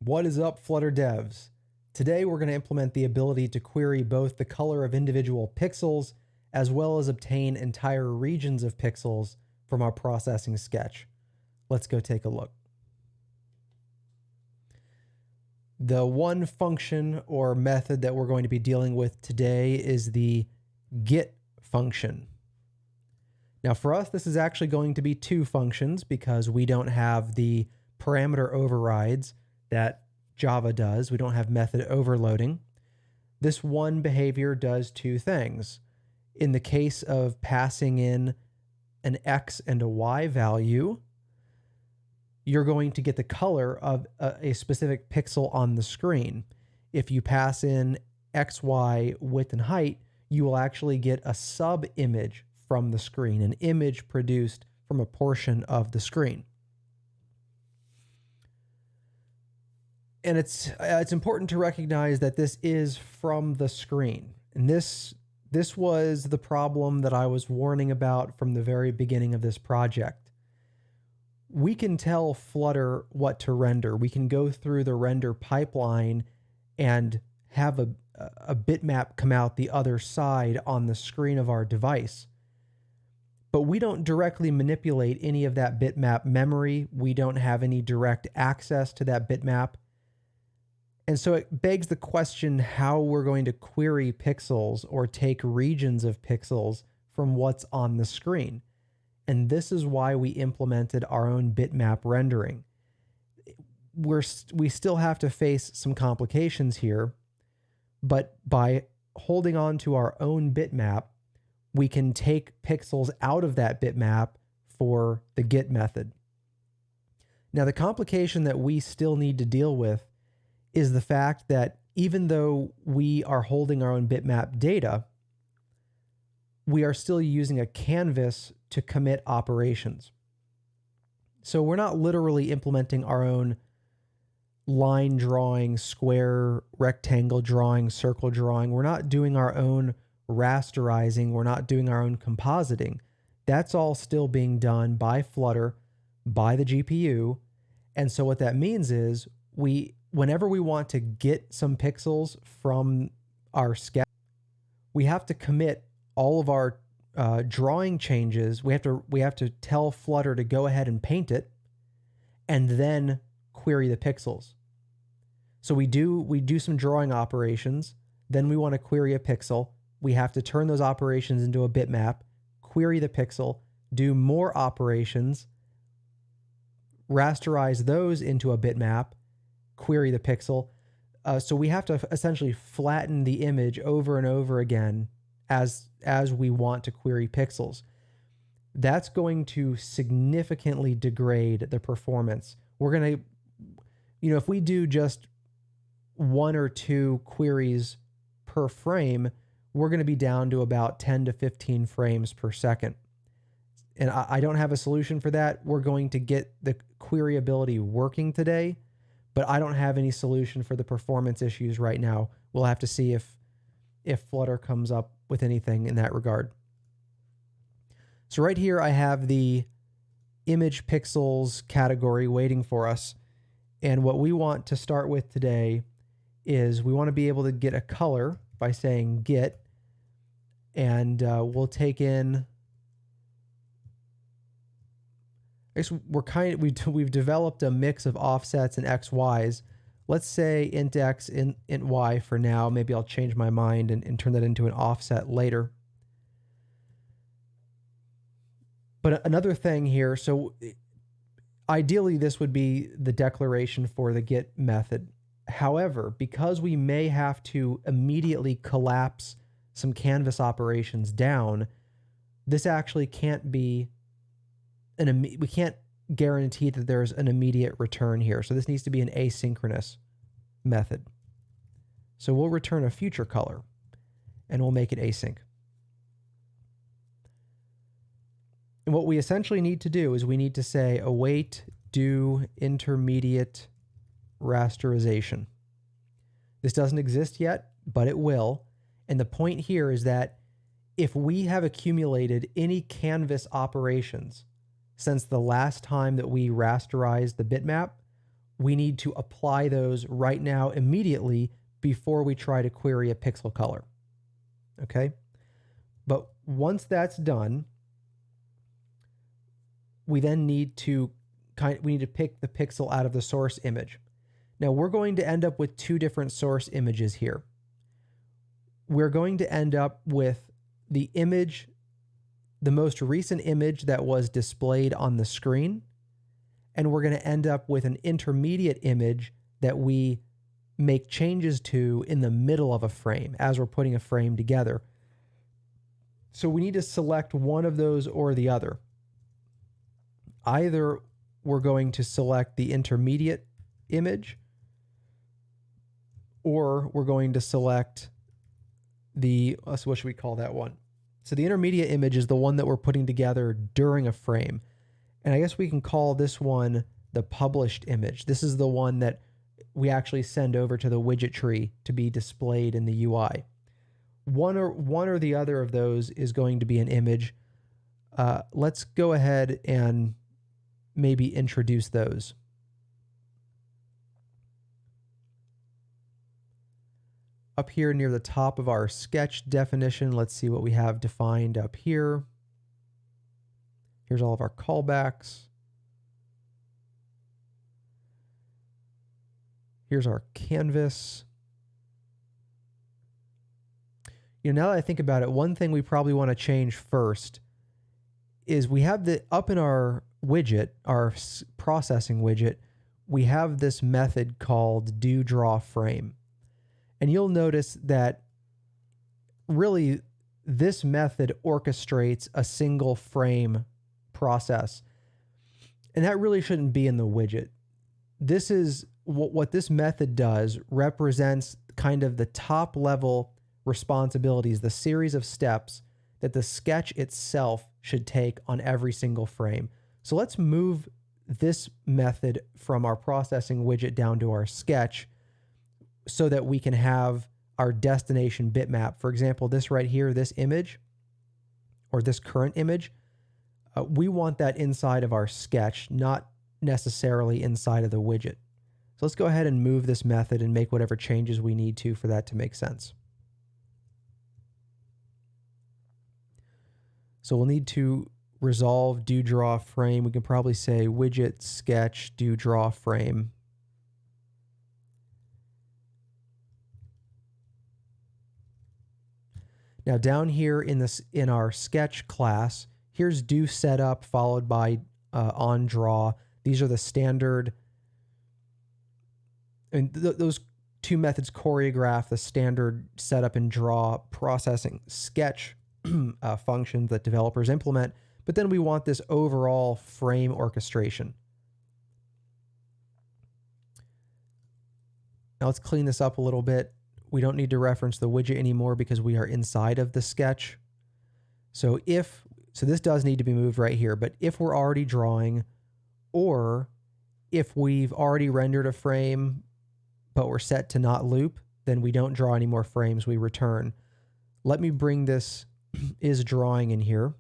What is up, Flutter devs? Today we're going to implement the ability to query both the color of individual pixels as well as obtain entire regions of pixels from our processing sketch. Let's go take a look. The one function or method that we're going to be dealing with today is the get function. Now for us, this is actually going to be two functions because we don't have the parameter overrides that Java does. We don't have method overloading. This one behavior does two things. In the case of passing in an X and a Y value, you're going to get the color of a specific pixel on the screen. If you pass in X, Y, width, and height, you will actually get a sub image from the screen, an image produced from a portion of the screen. And it's important to recognize that this is from the screen. And this was the problem that I was warning about from the very beginning of this project. We can tell Flutter what to render. We can go through the render pipeline and have a bitmap come out the other side on the screen of our device. But we don't directly manipulate any of that bitmap memory. We don't have any direct access to that bitmap. And so it begs the question how we're going to query pixels or take regions of pixels from what's on the screen. And this is why we implemented our own bitmap rendering. We still have to face some complications here, but by holding on to our own bitmap, we can take pixels out of that bitmap for the get method. Now, the complication that we still need to deal with is the fact that even though we are holding our own bitmap data, we are still using a canvas to commit operations. So we're not literally implementing our own line drawing, square, rectangle drawing, circle drawing. We're not doing our own rasterizing. We're not doing our own compositing. That's all still being done by Flutter, by the GPU. And so what that means is whenever we want to get some pixels from our sketch, we have to commit all of our drawing changes. We have to tell Flutter to go ahead and paint it, and then query the pixels. So we do some drawing operations. Then we want to query a pixel. We have to turn those operations into a bitmap, query the pixel, do more operations, rasterize those into a bitmap, query the pixel. So we have to essentially flatten the image over and over again as we want to query pixels. That's going to significantly degrade the performance. We're going to, if we do just one or two queries per frame, we're going to be down to about 10 to 15 frames per second. And I don't have a solution for that. We're going to get the queryability working today, but I don't have any solution for the performance issues right now. We'll have to see if Flutter comes up with anything in that regard. So right here, I have the image pixels category waiting for us. And what we want to start with today is we want to be able to get a color by saying get, and we'll take in, I guess we've developed a mix of offsets and XYs. Let's say int X, int Y for now. Maybe I'll change my mind and turn that into an offset later. But another thing here, so ideally this would be the declaration for the get method. However, because we may have to immediately collapse some canvas operations down, this actually can't be we can't guarantee that there's an immediate return here. So this needs to be an asynchronous method. So we'll return a future color and we'll make it async. And what we essentially need to do is we need to say await do intermediate rasterization. This doesn't exist yet, but it will. And the point here is that if we have accumulated any canvas operations since the last time that we rasterized the bitmap, we need to apply those right now immediately before we try to query a pixel color. Okay? But once that's done, we then need to pick the pixel out of the source image. Now we're going to end up with two different source images here. We're going to end up with the image, the most recent image that was displayed on the screen, and we're going to end up with an intermediate image that we make changes to in the middle of a frame as we're putting a frame together. So we need to select one of those or the other. Either we're going to select the intermediate image, or we're going to select the, so what should we call that one? So the intermediate image is the one that we're putting together during a frame. And I guess we can call this one the published image. This is the one that we actually send over to the widget tree to be displayed in the UI. One or the other of those is going to be an image. Let's go ahead and maybe introduce those. Up here near the top of our sketch definition, let's see what we have defined up here. Here's all of our callbacks. Here's our canvas. You know, now that I think about it, one thing we probably want to change first is we have up in our widget, our processing widget, we have this method called doDrawFrame. And you'll notice that really this method orchestrates a single frame process. And that really shouldn't be in the widget. This is what this method does, represents kind of the top level responsibilities, the series of steps that the sketch itself should take on every single frame. So let's move this method from our processing widget down to our sketch so that we can have our destination bitmap. For example, this right here, this image, or this current image, we want that inside of our sketch, not necessarily inside of the widget. So let's go ahead and move this method and make whatever changes we need to for that to make sense. So we'll need to resolve doDrawFrame. We can probably say widget sketch doDrawFrame. Now down here in our sketch class, here's doSetup followed by onDraw. These are the standard, and those two methods choreograph the standard setup and draw processing sketch functions that developers implement. But then we want this overall frame orchestration. Now let's clean this up a little bit. We don't need to reference the widget anymore because we are inside of the sketch. So this does need to be moved right here, but if we're already drawing, or if we've already rendered a frame, but we're set to not loop, then we don't draw any more frames, we return. Let me bring this is drawing in here.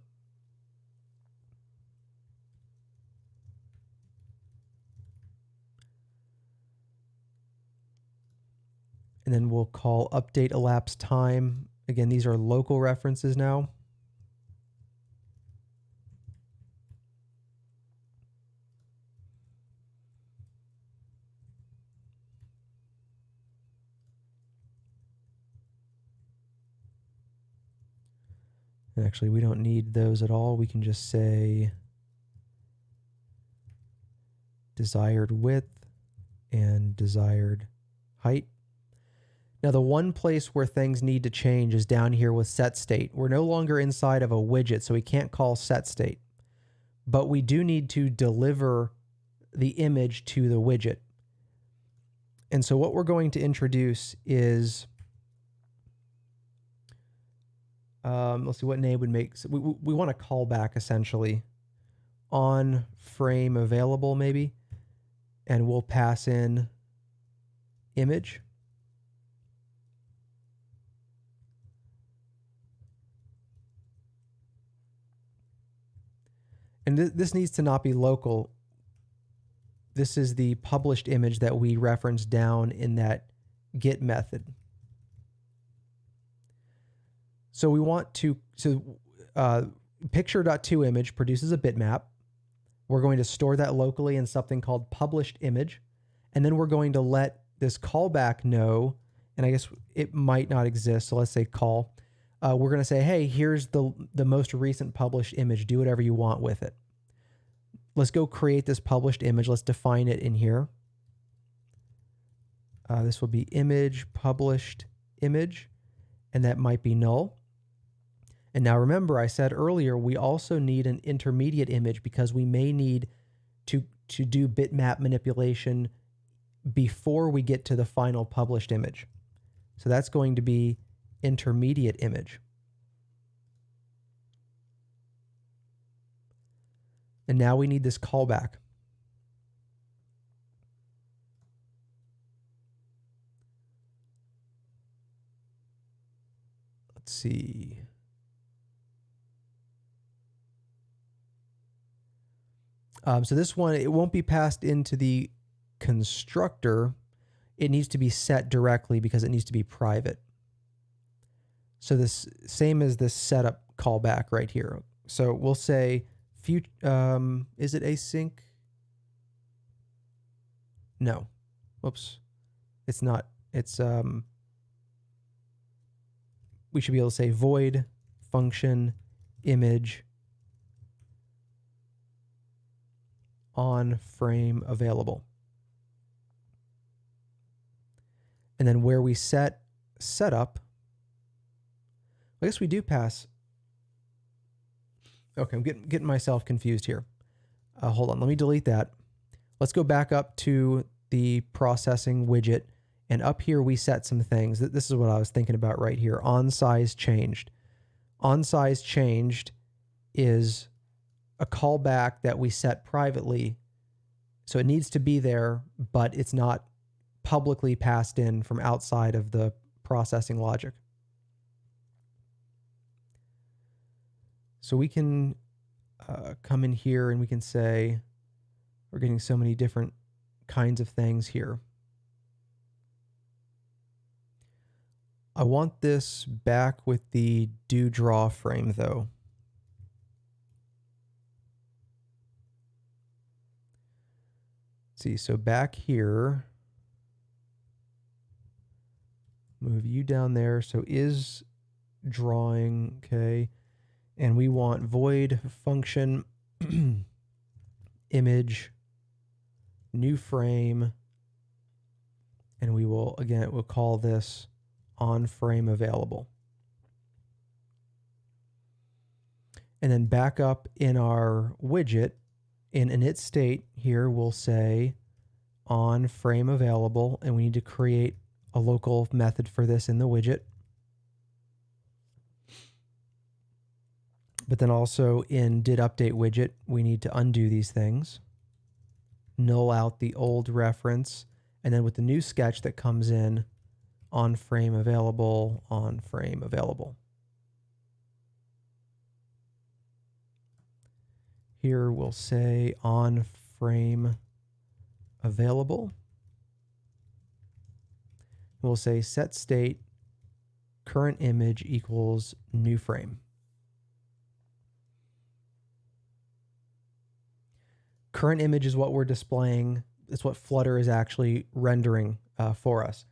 And then we'll call update elapsed time. Again, these are local references now. And actually, we don't need those at all. We can just say desired width and desired height. Now, the one place where things need to change is down here with set state. We're no longer inside of a widget, so we can't call set state. But we do need to deliver the image to the widget. And so what we're going to introduce is, let's see what name would make. So we want a callback essentially on frame available maybe, and we'll pass in image. And this needs to not be local. this is the published image that we referenced down in that get method. So we want to, picture.toImage produces a bitmap. We're going to store that locally in something called published image. And then we're going to let this callback know, and I guess it might not exist. So let's say call. We're going to say, hey, here's the most recent published image. Do whatever you want with it. Let's go create this published image. Let's define it in here. This will be image published image, and that might be null. And now remember, I said earlier, we also need an intermediate image because we may need to do bitmap manipulation before we get to the final published image. So that's going to be intermediate image. And now we need this callback. Let's see. So this one, it won't be passed into the constructor. It needs to be set directly because it needs to be private. So this same as this setup callback right here. So we'll say, is it async? No. Whoops. It's not. It's, we should be able to say void function image on frame available. And then where we set setup, I guess we do pass. Okay, I'm getting myself confused here. Hold on, let me delete that. Let's go back up to the processing widget, and up here we set some things. This is what I was thinking about right here. On size changed. On size changed is a callback that we set privately. So it needs to be there, but it's not publicly passed in from outside of the processing logic. So we can come in here and we can say, we're getting so many different kinds of things here. I want this back with the do draw frame though. Let's see, so back here, move you down there. So is drawing, okay. And we want void function image new frame, and we will, again, we'll call this on frame available. And then back up in our widget, in init state here, we'll say on frame available, and we need to create a local method for this in the widget. But then also in did update widget, we need to undo these things, null out the old reference, and then with the new sketch that comes in, on frame available, on frame available. Here we'll say on frame available. We'll say set state current image equals new frame. Current image is what we're displaying. It's what Flutter is actually rendering for us.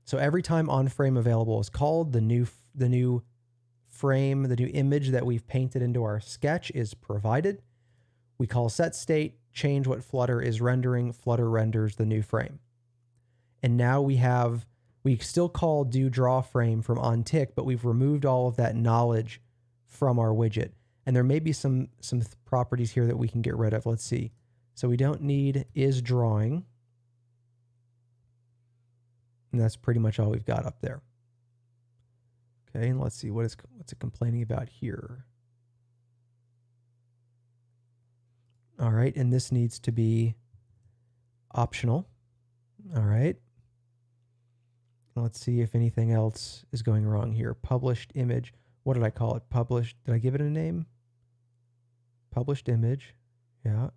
So every time on frame available is called, the new frame, the new image that we've painted into our sketch is provided. We call set state, change what Flutter is rendering. Flutter renders the new frame. And now we still call do draw frame from on tick, but we've removed all of that knowledge from our widget. And there may be some properties here that we can get rid of. Let's see. So we don't need is drawing. And that's pretty much all we've got up there. Okay, and let's see what's it complaining about here. All right, and this needs to be optional. All right. Let's see if anything else is going wrong here. Published image. What did I call it? Published. Did I give it a name? Published image. Yeah.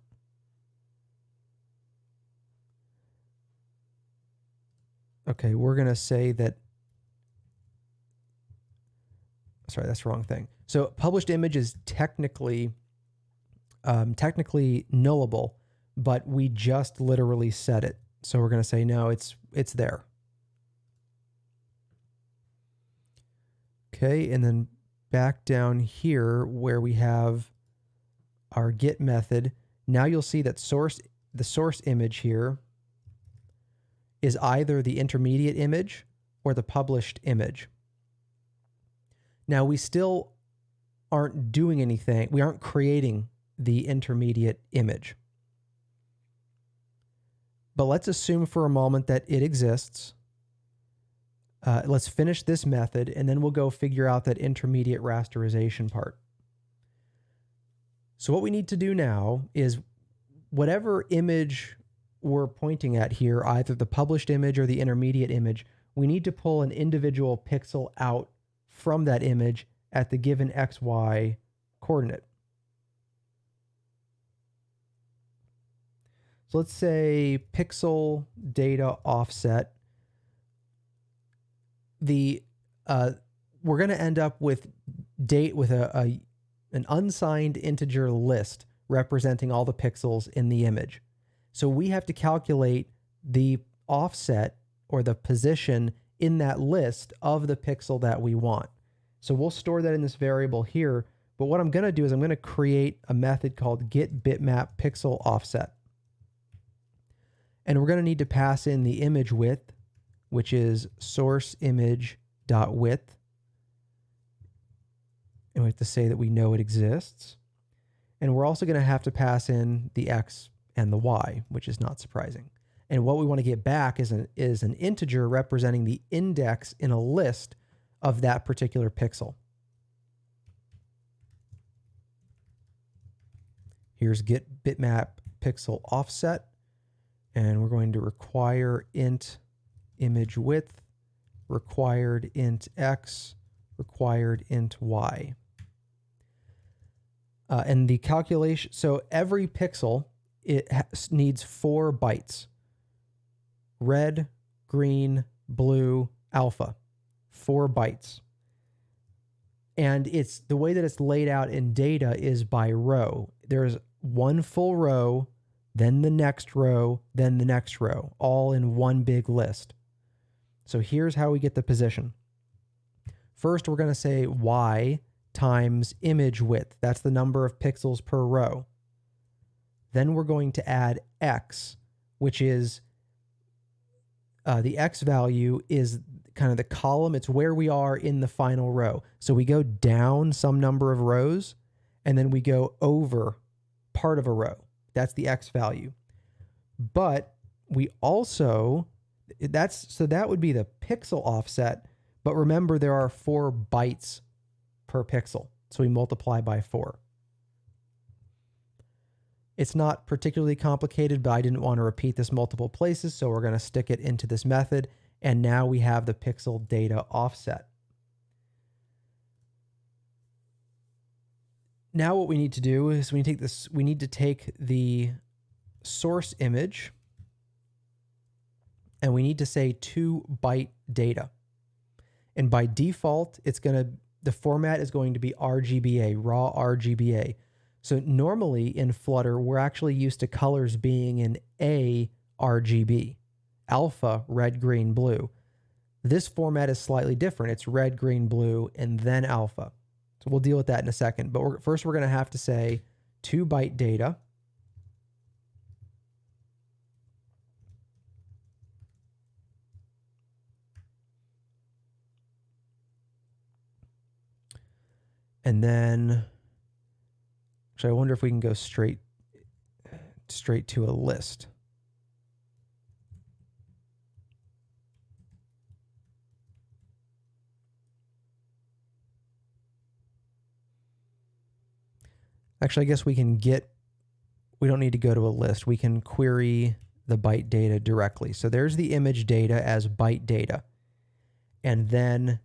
okay, we're going to say that, sorry, that's the wrong thing. So published image is technically nullable, but we just literally set it. So we're going to say, no, it's there. Okay, and then back down here where we have our get method, now you'll see that the source image here is either the intermediate image or the published image. Now we still aren't doing anything. We aren't creating the intermediate image. But let's assume for a moment that it exists. Let's finish this method, and then we'll go figure out that intermediate rasterization part. So what we need to do now is whatever image we're pointing at here, either the published image or the intermediate image, we need to pull an individual pixel out from that image at the given XY coordinate. So let's say pixel data offset. We're going to end up with an unsigned integer list representing all the pixels in the image. So we have to calculate the offset or the position in that list of the pixel that we want. So we'll store that in this variable here. But what I'm going to do is I'm going to create a method called getBitmapPixelOffset. And we're going to need to pass in the image width, which is sourceImage.width. And we have to say that we know it exists. And we're also going to have to pass in the X and the Y, which is not surprising. And what we want to get back is an integer representing the index in a list of that particular pixel. Here's getBitmapPixelOffset. And we're going to require int image width, required int X, required int Y. And the calculation, so every pixel, needs 4 bytes. Red, green, blue, alpha. 4 bytes. And it's the way that it's laid out in data is by row. There's one full row, then the next row, then the next row, all in one big list. So here's how we get the position. First, we're going to say Y times image width. That's the number of pixels per row. Then we're going to add X, which is the X value is kind of the column. It's where we are in the final row. So we go down some number of rows, and then we go over part of a row. That's the X value. But we also, so that would be the pixel offset. But remember, there are 4 bytes per pixel. So we multiply by 4. It's not particularly complicated, but I didn't want to repeat this multiple places. So we're going to stick it into this method. And now we have the pixel data offset. Now what we need to do is we need to take the source image and we need to say 2 byte data. And by default, the format is going to be RGBA, raw RGBA. So normally in Flutter, we're actually used to colors being in A RGB, alpha, red, green, blue. This format is slightly different. It's red, green, blue, and then alpha. So we'll deal with that in a second. But first we're going to have to say 2 byte data. And then, actually, I wonder if we can go straight to a list. Actually, I guess we don't need to go to a list. We can query the byte data directly. So there's the image data as byte data. And then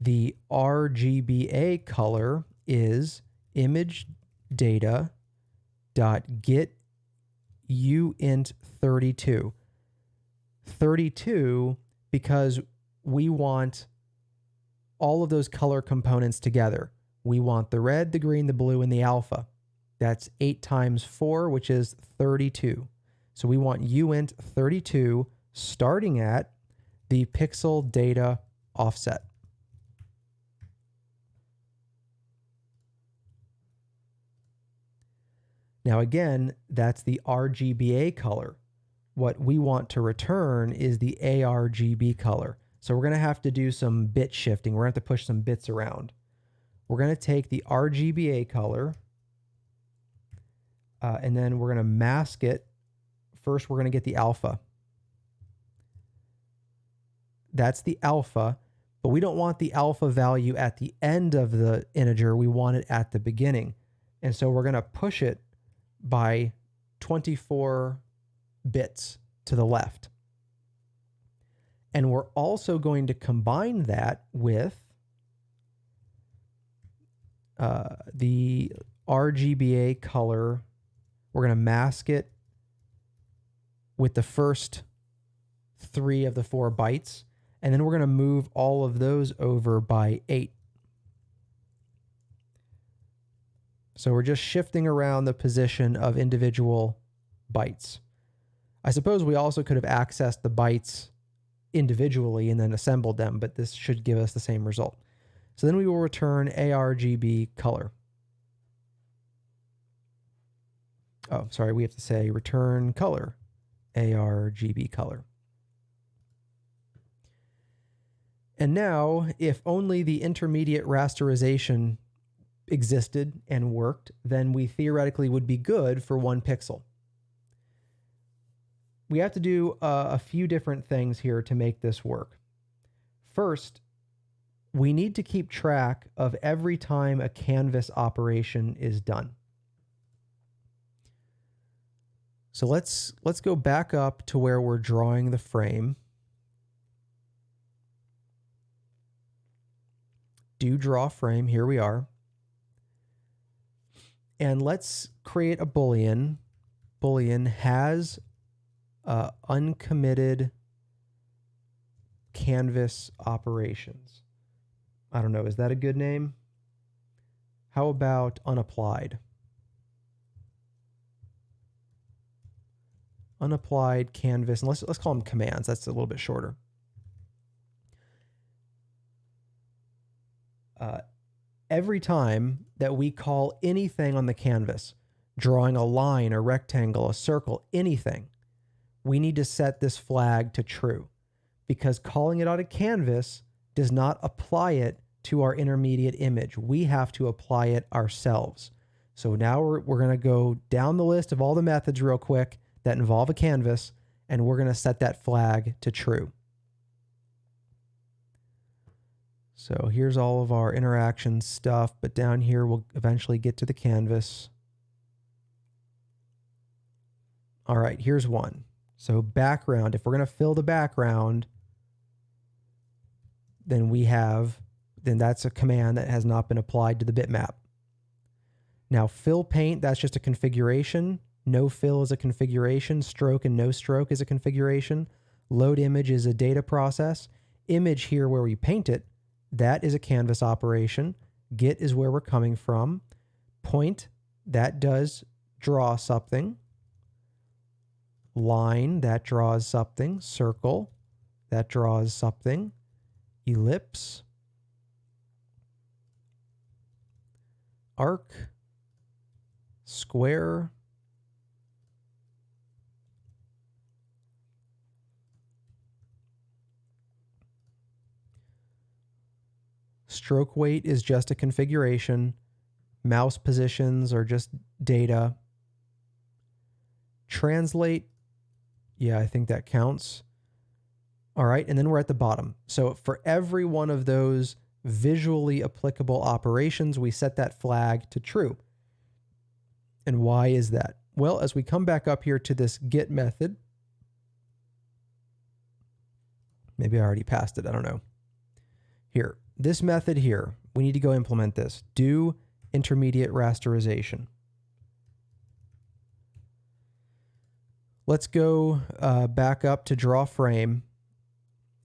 the RGBA color is image data dot get uint 32. 32 because we want all of those color components together. We want the red, the green, the blue, and the alpha. That's 8 times 4, which is 32. So we want uint 32 starting at the pixel data offset. Now again, that's the RGBA color. What we want to return is the ARGB color. So we're going to have to do some bit shifting. We're going to have to push some bits around. We're going to take the RGBA color, and then we're going to mask it. First, we're going to get the alpha. That's the alpha, but we don't want the alpha value at the end of the integer. We want it at the beginning. And so we're going to push it by 24 bits to the left. And we're also going to combine that with the RGBA color. We're going to mask it with the first 3 of the 4 bytes, and then we're going to move all of those over by 8. So we're just shifting around the position of individual bytes. I suppose we also could have accessed the bytes individually and then assembled them, but this should give us the same result. So then we will return ARGB color. Oh, sorry, we have to say return color, ARGB color. And now, if only the intermediate rasterization existed and worked, then we theoretically would be good for 1 pixel. We have to do a few different things here to make this work. First, we need to keep track of every time a canvas operation is done. So let's go back up to where we're drawing the frame. Do draw frame, here we are. And let's create a Boolean. Boolean has uncommitted canvas operations. I don't know, is that a good name? How about unapplied? Unapplied canvas, and let's call them commands. That's a little bit shorter. Every time that we call anything on the canvas, drawing a line, a rectangle, a circle, anything, we need to set this flag to true, because calling it on a canvas does not apply it to our intermediate image. We have to apply it ourselves. So now we're going to go down the list of all the methods real quick that involve a canvas, and we're going to set that flag to true. So here's all of our interaction stuff, but down here we'll eventually get to the canvas. All right, here's one. So background, if we're going to fill the background, then that's a command that has not been applied to the bitmap. Now fill paint, that's just a configuration. No fill is a configuration. Stroke and no stroke is a configuration. Load image is a data process. Image here where we paint it, that is a canvas operation. Get is where we're coming from. Point, that does draw something. Line, that draws something. Circle, that draws something. Ellipse. Arc. Square. Stroke weight is just a configuration. Mouse positions are just data. Translate, yeah, I think that counts. All right, and then we're at the bottom. So for every one of those visually applicable operations, we set that flag to true. And why is that? Well, as we come back up here to this get method, maybe I already passed it, I don't know. Here, this method here, we need to go implement this. Do intermediate rasterization. Let's go back up to draw frame.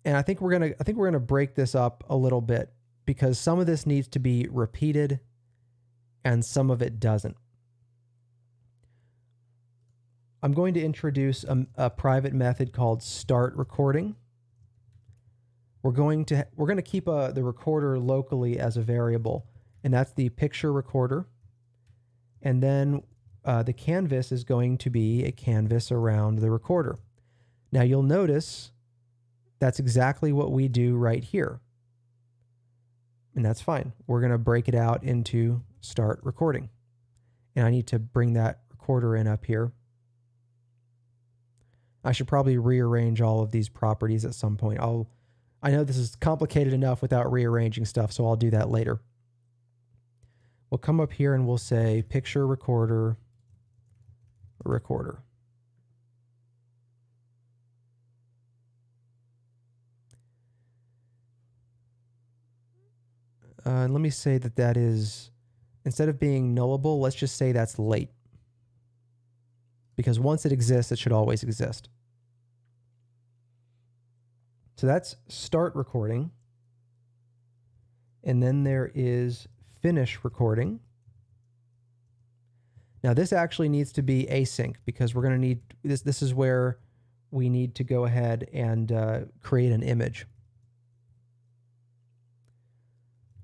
And I think we're gonna break this up a little bit because some of this needs to be repeated and some of it doesn't. I'm going to introduce a private method called start recording. We're going to keep the recorder locally as a variable, and that's the picture recorder. And then the canvas is going to be a canvas around the recorder. Now you'll notice that's exactly what we do right here. And that's fine. We're going to break it out into start recording. And I need to bring that recorder in up here. I should probably rearrange all of these properties at some point. I know this is complicated enough without rearranging stuff, so I'll do that later. We'll come up here and we'll say picture recorder, recorder. And let me say that is, instead of being nullable, let's just say that's late. Because once it exists, it should always exist. So that's start recording. And then there is finish recording. Now this actually needs to be async because we're going to need, this is where we need to go ahead and create an image.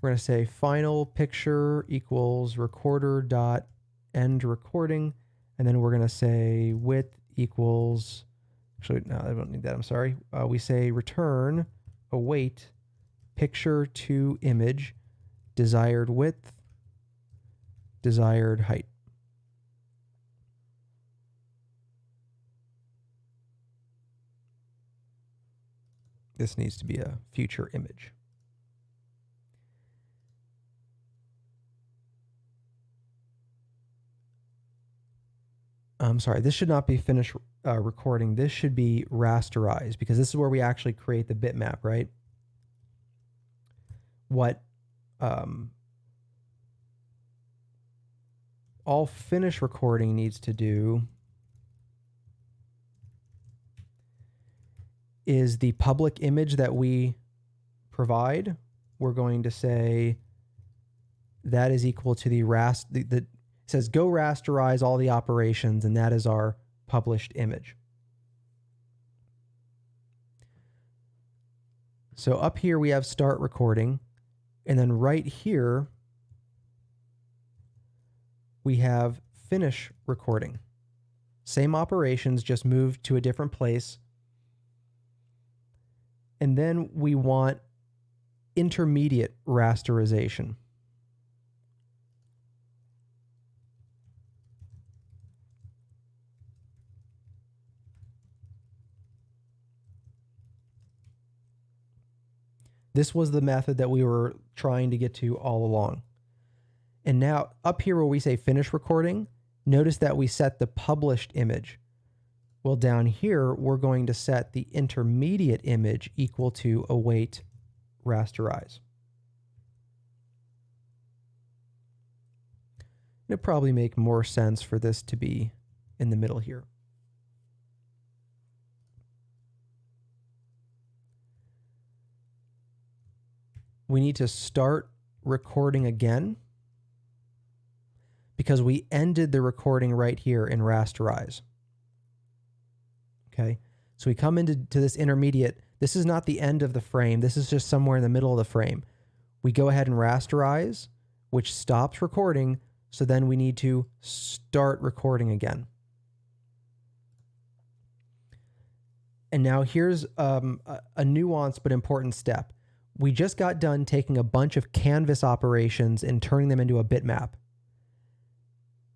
We're going to say final picture equals recorder dot end recording. And then we're going to say width equals, actually, no, I don't need that. I'm sorry. We say return await picture to image, desired width, desired height. This needs to be a future image. I'm sorry, this should not be finished recording. This should be rasterized because this is where we actually create the bitmap, right? What all finish recording needs to do is the public image that we provide. We're going to say that is equal to the it says go rasterize all the operations, and that is our published image. So up here we have start recording, and then right here we have finish recording. Same operations, just moved to a different place. And then we want intermediate rasterization. This was the method that we were trying to get to all along. And now up here where we say finish recording, notice that we set the published image. Well, down here, we're going to set the intermediate image equal to await rasterize. It'd probably make more sense for this to be in the middle here. We need to start recording again because we ended the recording right here in rasterize. Okay, so we come into this intermediate. This is not the end of the frame. This is just somewhere in the middle of the frame. We go ahead and rasterize, which stops recording. So then we need to start recording again. And now here's a nuanced but important step. We just got done taking a bunch of canvas operations and turning them into a bitmap.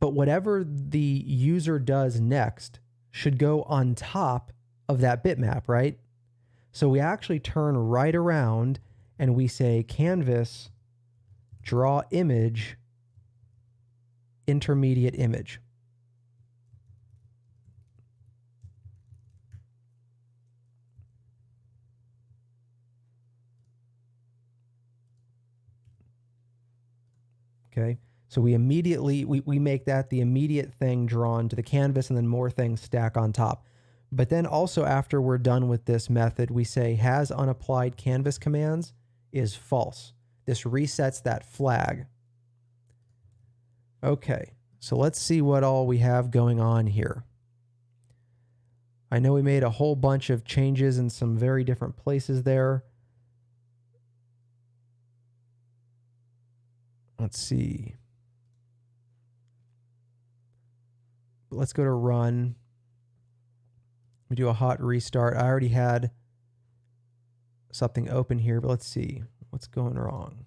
But whatever the user does next should go on top of that bitmap, right? So we actually turn right around and we say canvas draw image intermediate image. Okay, so we immediately, we make that the immediate thing drawn to the canvas and then more things stack on top. But then also after we're done with this method, we say has unapplied canvas commands is false. This resets that flag. Okay, so let's see what all we have going on here. I know we made a whole bunch of changes in some very different places there. Let's see. Let's go to run. We do a hot restart. I already had something open here, but let's see what's going wrong.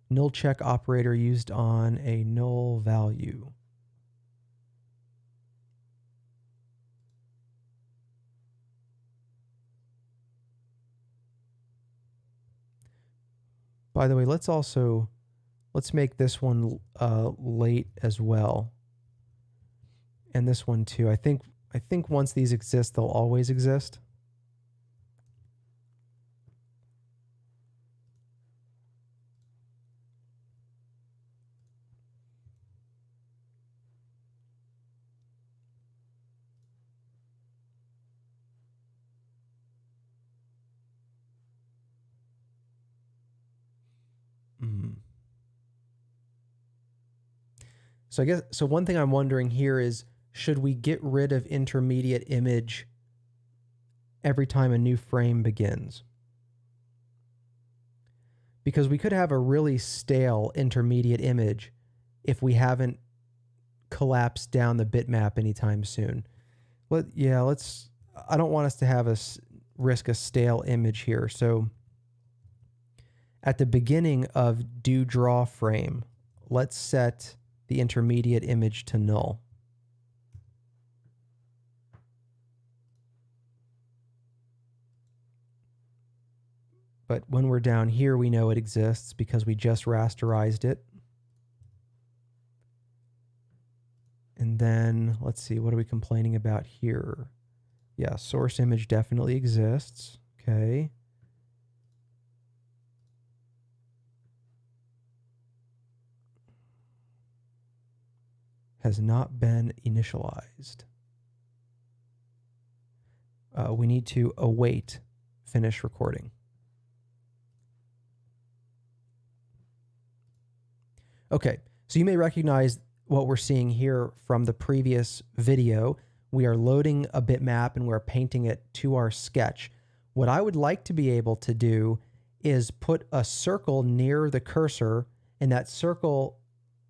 Null check operator used on a null value. By the way, let's make this one late as well. And this one too. I think once these exist, they'll always exist. So one thing I'm wondering here is, should we get rid of intermediate image every time a new frame begins? Because we could have a really stale intermediate image if we haven't collapsed down the bitmap anytime soon. I don't want us to have risk a stale image here. So at the beginning of do draw frame, let's set the intermediate image to null. But when we're down here, we know it exists because we just rasterized it. And then let's see, what are we complaining about here? Yeah, source image definitely exists. Okay. Has not been initialized. We need to await finish recording. Okay, so you may recognize what we're seeing here from the previous video. We are loading a bitmap and we're painting it to our sketch. What I would like to be able to do is put a circle near the cursor, and that circle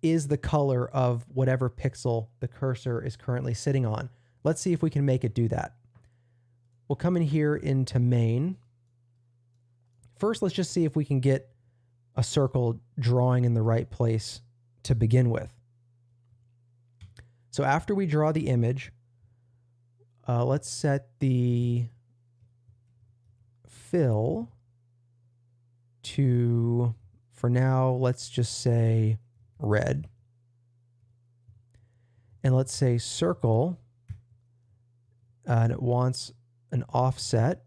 is the color of whatever pixel the cursor is currently sitting on. Let's see if we can make it do that. We'll come in here into main. First, let's just see if we can get a circle drawing in the right place to begin with. So after we draw the image, let's set the fill to, for now, let's just say red. And let's say circle, and it wants an offset.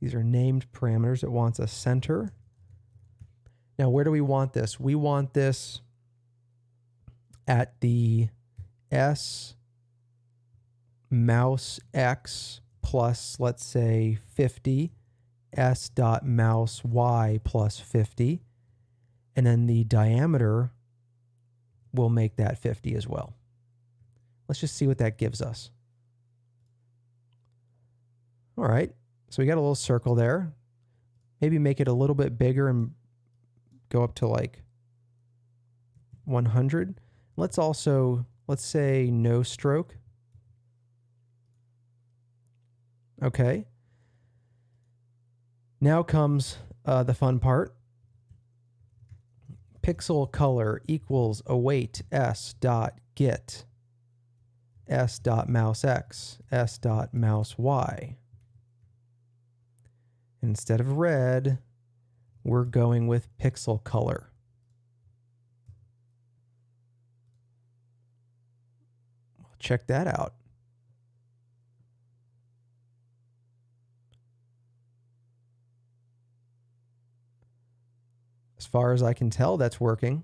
These are named parameters. It wants a center. Now, where do we want this? We want this at the S mouse X plus, let's say, 50, S dot mouse Y plus 50, and then the diameter will make that 50 as well. Let's just see what that gives us. All right, so we got a little circle there. Maybe make it a little bit bigger and go up to like 100. Let's say no stroke. Okay. Now comes the fun part. Pixel color equals await s dot get s dot mouse x s dot mouse y. Instead of red, we're going with pixel color. Check that out. far as I can tell, that's working.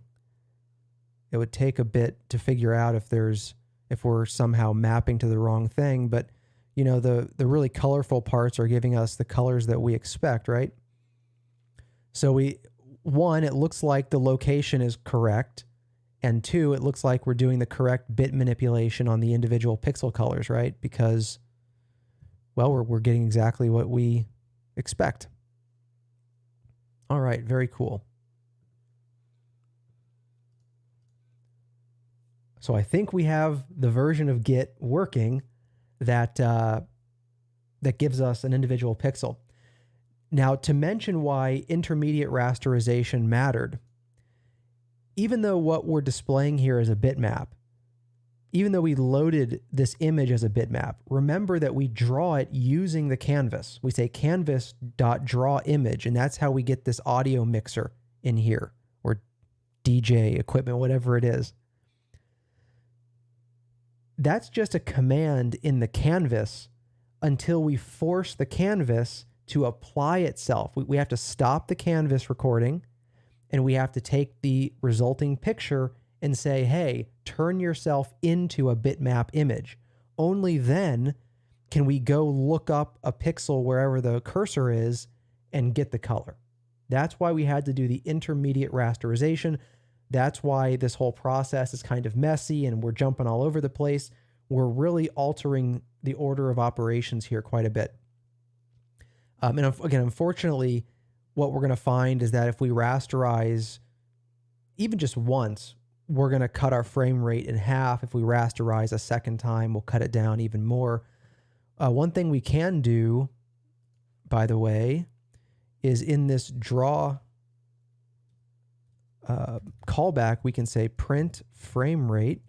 It would take a bit to figure out if we're somehow mapping to the wrong thing, but you know, the really colorful parts are giving us the colors that we expect, right? So one, it looks like the location is correct, and two, it looks like we're doing the correct bit manipulation on the individual pixel colors, right? Because, well, we're getting exactly what we expect. All right, very cool. So I think we have the version of Git working that gives us an individual pixel. Now, to mention why intermediate rasterization mattered, even though what we're displaying here is a bitmap, even though we loaded this image as a bitmap, remember that we draw it using the canvas. We say canvas.drawImage, and that's how we get this audio mixer in here, or DJ equipment, whatever it is. That's just a command in the canvas until we force the canvas to apply itself. We have to stop the canvas recording, and we have to take the resulting picture and say, hey, turn yourself into a bitmap image. Only then can we go look up a pixel wherever the cursor is and get the color. That's why we had to do the intermediate rasterization. That's why this whole process is kind of messy and we're jumping all over the place. We're really altering the order of operations here quite a bit. And again, unfortunately, what we're going to find is that if we rasterize even just once, we're going to cut our frame rate in half. If we rasterize a second time, we'll cut it down even more. One thing we can do, by the way, is in this draw callback, we can say print frame rate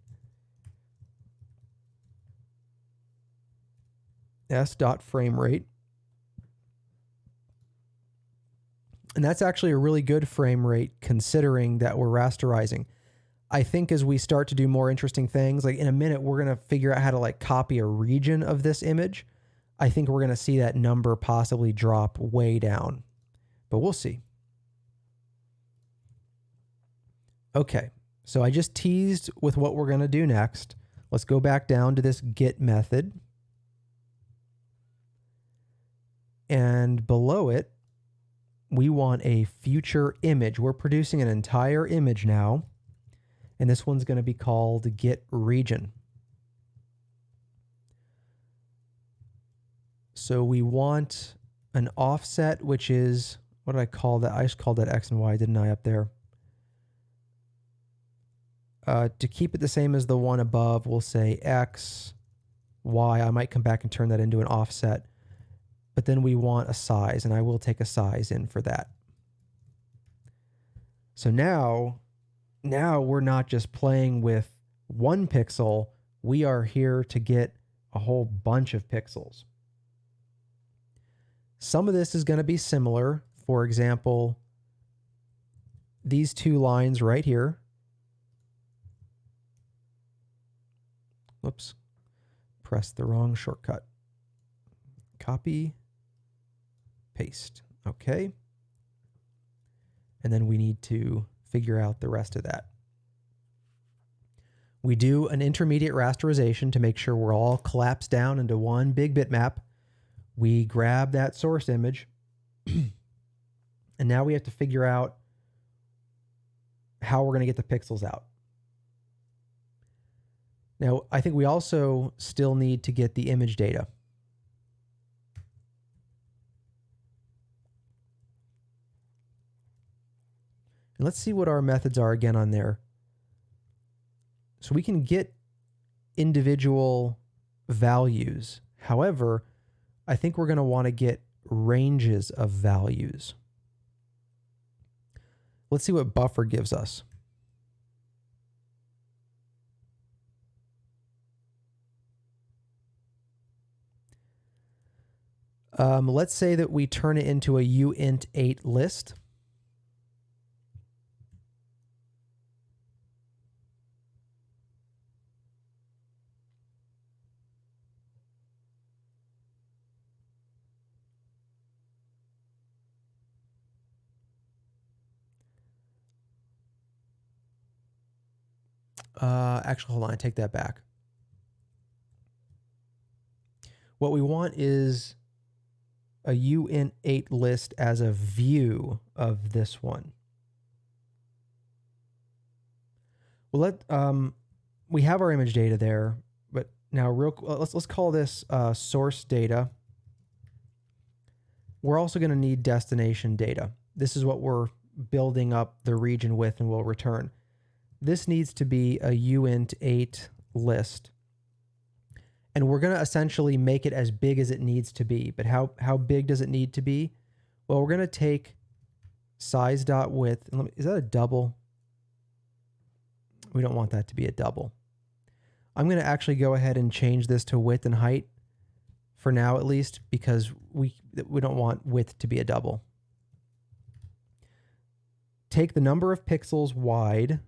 s.frame rate. And that's actually a really good frame rate considering that we're rasterizing. I think as we start to do more interesting things, like in a minute, we're going to figure out how to like copy a region of this image. I think we're going to see that number possibly drop way down, but we'll see. Okay, so I just teased with what we're going to do next. Let's go back down to this get method. And below it, we want a future image. We're producing an entire image now, and this one's going to be called get region. So we want an offset, which is, what did I call that? I just called that X and Y, didn't I, up there? To keep it the same as the one above, we'll say X, Y. I might come back and turn that into an offset. But then we want a size, and I will take a size in for that. So now we're not just playing with one pixel. We are here to get a whole bunch of pixels. Some of this is going to be similar. For example, these two lines right here. Whoops, pressed the wrong shortcut. Copy, paste. Okay. And then we need to figure out the rest of that. We do an intermediate rasterization to make sure we're all collapsed down into one big bitmap. We grab that source image, and now we have to figure out how we're going to get the pixels out. Now, I think we also still need to get the image data. And let's see what our methods are again on there. So we can get individual values. However, I think we're going to want to get ranges of values. Let's see what buffer gives us. Let's say that we turn it into a uint8 list. Actually, hold on, I take that back. What we want is a uint8 list as a view of this one. Well, we have our image data there, but now let's call this source data. We're also going to need destination data. This is what we're building up the region with and we'll return. This needs to be a uint8 list. And we're going to essentially make it as big as it needs to be. But how big does it need to be? Well, we're going to take size.width. Is that a double? We don't want that to be a double. I'm going to actually go ahead and change this to width and height for now, at least, because we don't want width to be a double. Take the number of pixels wide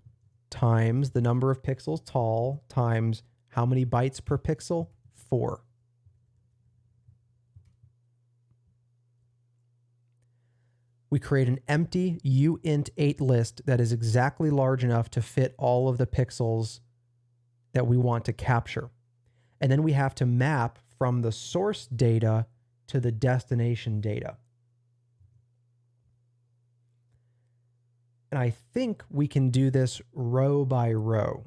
times the number of pixels tall times how many bytes per pixel? 4. We create an empty uint8 list that is exactly large enough to fit all of the pixels that we want to capture. And then we have to map from the source data to the destination data. And I think we can do this row by row.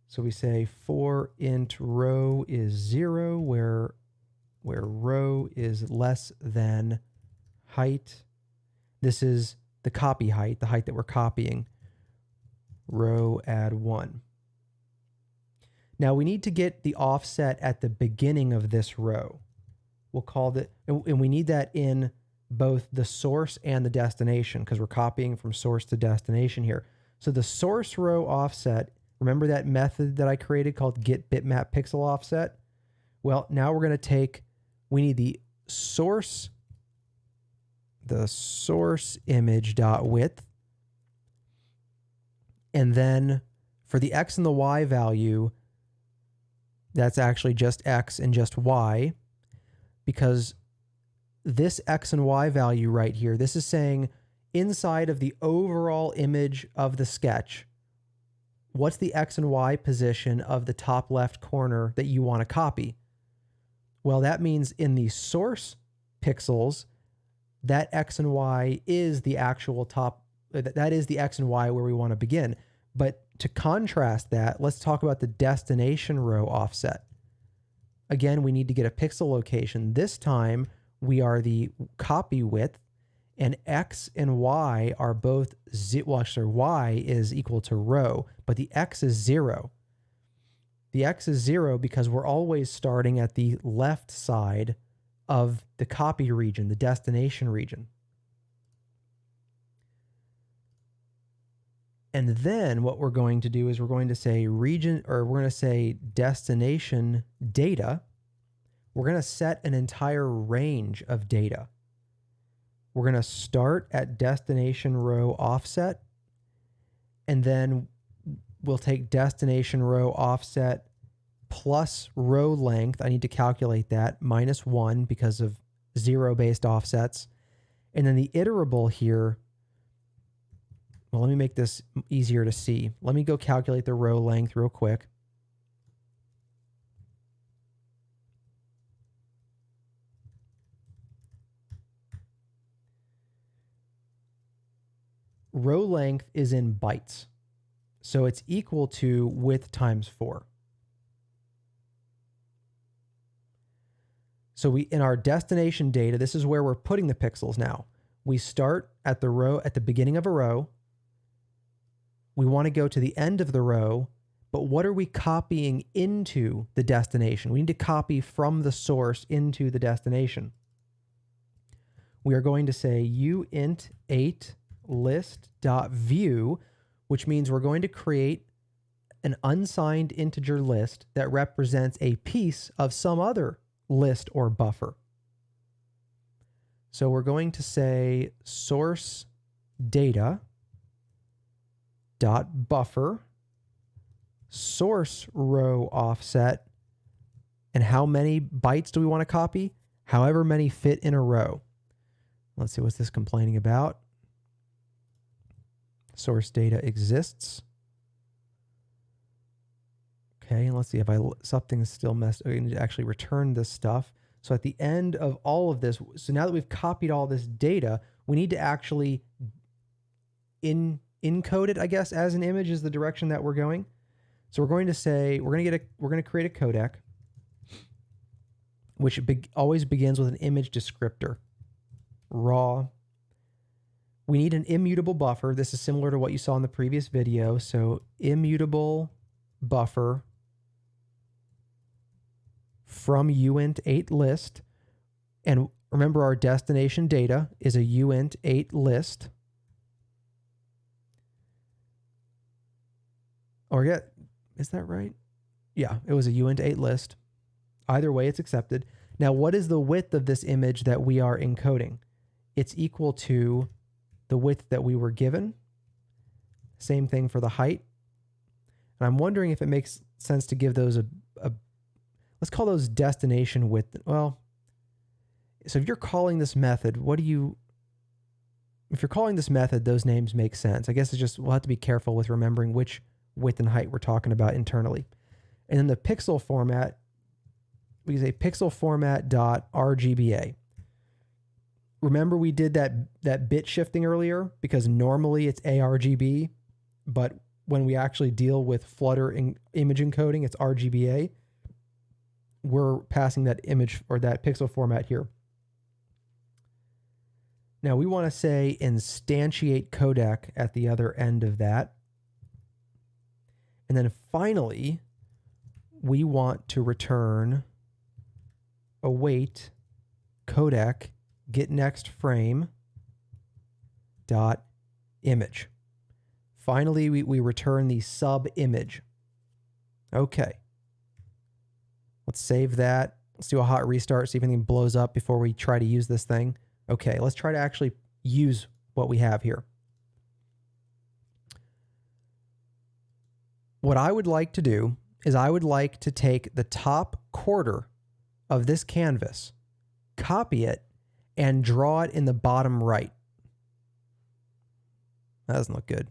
So we say for int row is 0, where row is less than height. This is the copy height, the height that we're copying. Row add 1. Now we need to get the offset at the beginning of this row. We'll call that, and we need that in both the source and the destination because we're copying from source to destination here. So the source row offset, remember that method that I created called get bitmap pixel offset? Well, now we're going to we need the source image.width. And then for the X and the Y value, that's actually just X and just Y, because this X and Y value right here, this is saying inside of the overall image of the sketch, what's the X and Y position of the top left corner that you want to copy? Well, that means in the source pixels, that X and Y is the actual top, that is the X and Y where we want to begin. But to contrast that, let's talk about the destination row offset. Again, we need to get a pixel location. This time, we are the copy width, and X and Y are both, Y is equal to row, but the X is 0. The X is 0 because we're always starting at the left side of the copy region, the destination region. And then what we're going to do is we're going to say region, or we're going to say destination data. We're going to set an entire range of data. We're going to start at destination row offset, and then we'll take destination row offset plus row length. I need to calculate that, minus 1 because of 0-based offsets. And then the iterable here, well, let me make this easier to see. Let me go calculate the row length real quick. Row length is in bytes. So it's equal to width times 4. So in our destination data, this is where we're putting the pixels now. We start at the row, at the beginning of a row. We want to go to the end of the row, but what are we copying into the destination? We need to copy from the source into the destination. We are going to say uint8 list.view, which means we're going to create an unsigned integer list that represents a piece of some other list or buffer. So we're going to say source data dot buffer source row offset, and how many bytes do we want to copy? However many fit in a row. Let's see, what's this complaining about? Source data exists. Okay, and let's see if something's still messed. We need to actually return this stuff. So at the end of all of this, so now that we've copied all this data, we need to actually encode it, I guess, as an image is the direction that we're going. So we're going to say we're going to create a codec, which always begins with an image descriptor. Raw. We need an immutable buffer. This is similar to what you saw in the previous video. So immutable buffer from uint8 list. And remember, our destination data is a uint8 list. Or yeah, is that right? Yeah, it was a uint8 list. Either way, it's accepted. Now, what is the width of this image that we are encoding? It's equal to the width that we were given. Same thing for the height. And I'm wondering if it makes sense to give those a let's call those destination width. Well, so if you're calling this method, if you're calling this method, those names make sense. I guess it's just, we'll have to be careful with remembering which width and height we're talking about internally. And then the pixel format, we can say pixel format dot RGBA. Remember we did that bit shifting earlier because normally it's ARGB, but when we actually deal with Flutter image encoding, it's RGBA. We're passing that image or that pixel format here. Now we want to say instantiate codec at the other end of that. And then finally, we want to return await codec get next frame dot image. Finally, we return the sub image. Okay. Let's save that. Let's do a hot restart, see if anything blows up before we try to use this thing. Okay, let's try to actually use what we have here. What I would like to do is I would like to take the top quarter of this canvas, copy it, and draw it in the bottom right. That doesn't look good.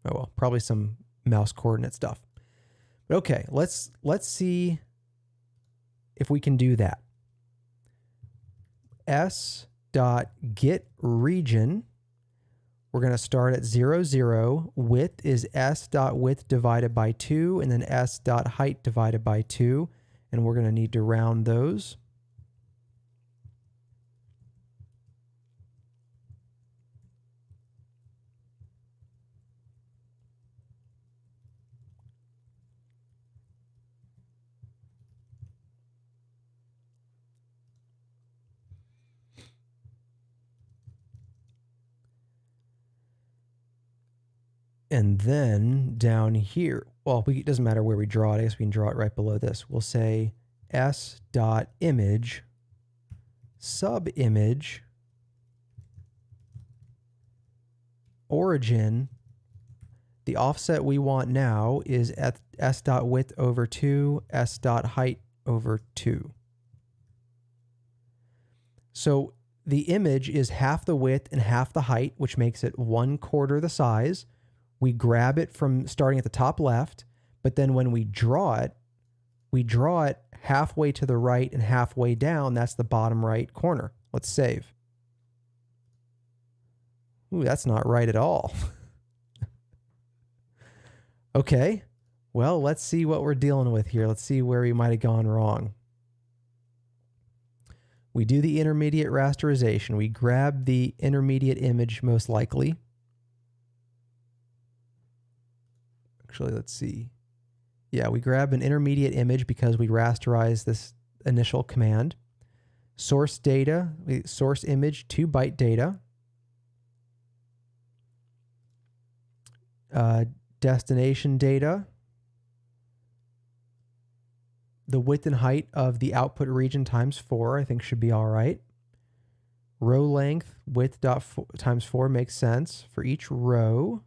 Oh well, probably some mouse coordinate stuff. But okay, let's see if we can do that. s.getRegin. We're going to start at 0, 0. Width is s.width divided by 2, and then s.height divided by 2. And we're going to need to round those. And then down here, well, it doesn't matter where we draw it. I guess we can draw it right below this. We'll say s.image subimage origin. The offset we want now is at s.width over 2, s.height over 2. So the image is half the width and half the height, which makes it 1/4 the size. We grab it from starting at the top left, but then when we draw it halfway to the right and halfway down. That's the bottom right corner. Let's save. Ooh, that's not right at all. Okay, well, let's see what we're dealing with here. Let's see where we might have gone wrong. We do the intermediate rasterization. We grab the intermediate image most likely. Actually, let's see. Yeah, we grab an intermediate image because we rasterize this initial command. Source data, source image 2-byte data. Destination data. The width and height of the output region times 4, I think should be all right. Row length, width times 4 makes sense for each row.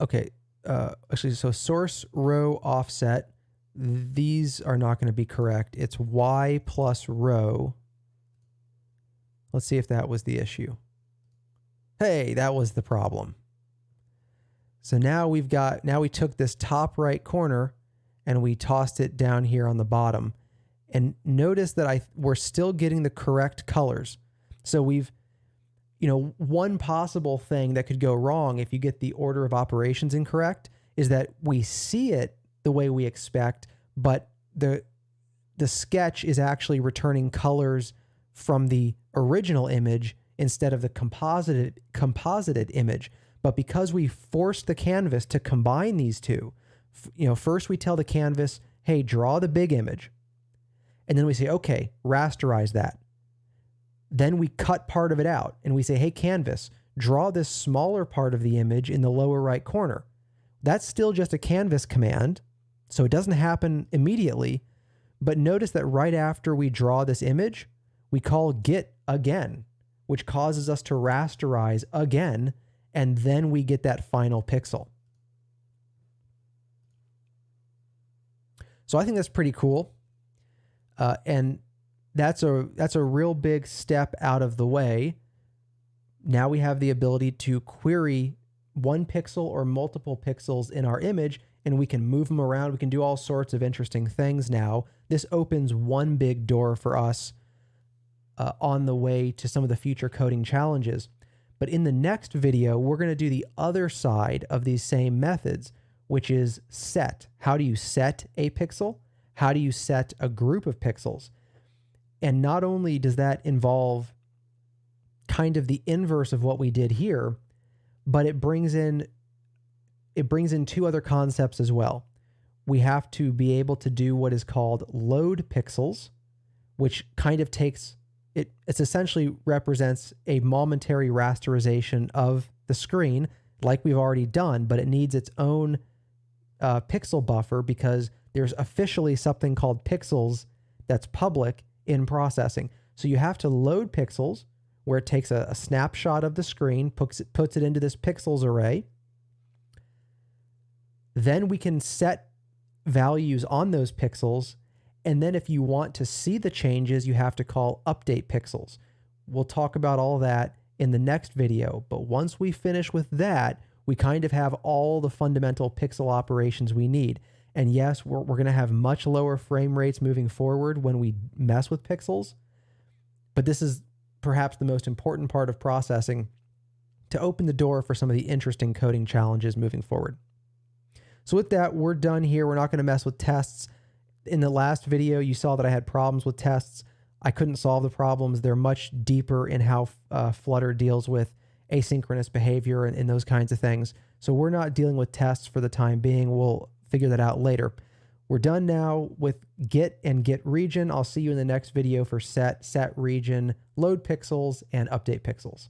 Okay, actually, so source row offset, these are not going to be correct. It's y plus row. Let's see if that was the issue. Hey, that was the problem. So now we took this top right corner and we tossed it down here on the bottom. And notice that we're still getting the correct colors. So one possible thing that could go wrong if you get the order of operations incorrect is that we see it the way we expect, but the sketch is actually returning colors from the original image instead of the composited image. But because we forced the canvas to combine these two, first we tell the canvas, hey, draw the big image. And then we say, okay, rasterize that. Then we cut part of it out and we say, hey, canvas, draw this smaller part of the image in the lower right corner. That's still just a canvas command, so it doesn't happen immediately. But notice that right after we draw this image, we call get again, which causes us to rasterize again, and then we get that final pixel. So I think that's pretty cool. And that's a real big step out of the way. Now we have the ability to query one pixel or multiple pixels in our image, and we can move them around. We can do all sorts of interesting things now. This opens one big door for us on the way to some of the future coding challenges. But in the next video, we're going to do the other side of these same methods, which is set. How do you set a pixel? How do you set a group of pixels? And not only does that involve kind of the inverse of what we did here, but it brings in two other concepts as well. We have to be able to do what is called load pixels, which kind of it essentially represents a momentary rasterization of the screen like we've already done, but it needs its own pixel buffer because there's officially something called pixels that's public in processing. So you have to load pixels where it takes a snapshot of the screen, puts it into this pixels array. Then we can set values on those pixels. And then if you want to see the changes, you have to call update pixels. We'll talk about all that in the next video. But once we finish with that, we kind of have all the fundamental pixel operations we need. And yes, we're going to have much lower frame rates moving forward when we mess with pixels. But this is perhaps the most important part of processing to open the door for some of the interesting coding challenges moving forward. So with that, we're done here. We're not going to mess with tests. In the last video, you saw that I had problems with tests. I couldn't solve the problems. They're much deeper in how Flutter deals with asynchronous behavior and those kinds of things. So we're not dealing with tests for the time being. We'll figure that out later. We're done now with get and get region. I'll see you in the next video for set region, load pixels, and update pixels.